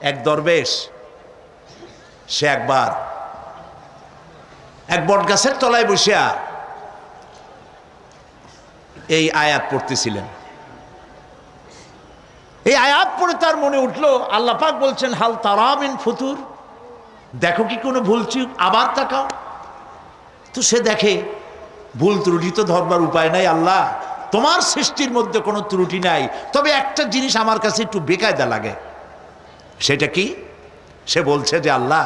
এক দরবেশ সে একবার এক বটগাছের তলায় বসিয়া এই আয়াত পড়তেছিলেন। এই আয়াত পড়ে তার মনে উঠলো, আল্লাহ পাক বলছেন হাল তারা মিন ফুতুর, দেখো কি কোনো ভুল চুক, আবার তাকাও। তো সে দেখে ভুল ত্রুটি তো ধরবার উপায় নাই, আল্লাহ তোমার সৃষ্টির মধ্যে কোনো ত্রুটি নাই, তবে একটা জিনিস আমার কাছে একটু বেকায়দা লাগে। সেটা কি? সে বলছে যে আল্লাহ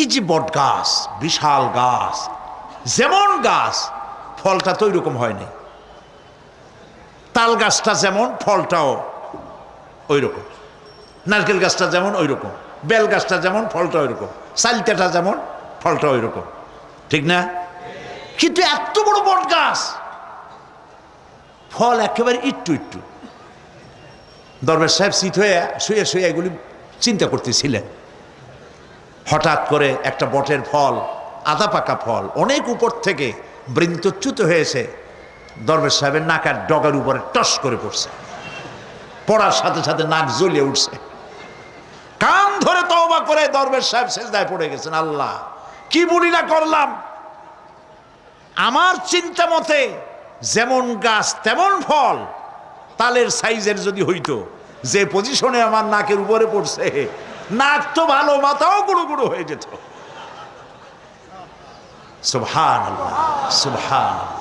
এই যে বট গাছ, বিশাল গাছ, যেমন গাছ ফলটা তো ওই রকম হয়নি, তাল গাছটা যেমন ফলটাও ওই রকম, নারকেল গাছটা যেমন ওই রকম, বেল গাছটা যেমন ফলটা ওই রকম, চালতাটা যেমন ফলটা ওই রকম, ঠিক না? কিন্তু এত বড় বট গাছ, ফল একেবারে একটু একটু। দরবেশ সাহেব চিত হয়ে শুয়ে শুয়ে এগুলি চিন্তা করতেছিলেন। হঠাৎ করে একটা বটের ফল, আধা পাকা ফল, অনেক উপর থেকে বৃন্তচ্যুত হয়েছে দরবেশ সাহেবের নাকার ডগার উপরে টস করে পড়ছে। পড়ার সাথে সাথে নাক জ্বলিয়ে উঠছে। কান ধরে তওবা করে দরবেশ সাহেব সেজদায় পড়ে গেছেন, আল্লাহ কি বলি না করলাম, আমার চিন্তা মতে যেমন গাছ তেমন ফল, তালের সাইজের যদি হইতো, যে পজিশনে আমার নাকের উপরে পড়ছে, নাক তো ভালো, মাথাও গুঁড়ো গুঁড়ো হয়ে যেত। সুবহানাল্লাহ, সুবহানাল্লাহ।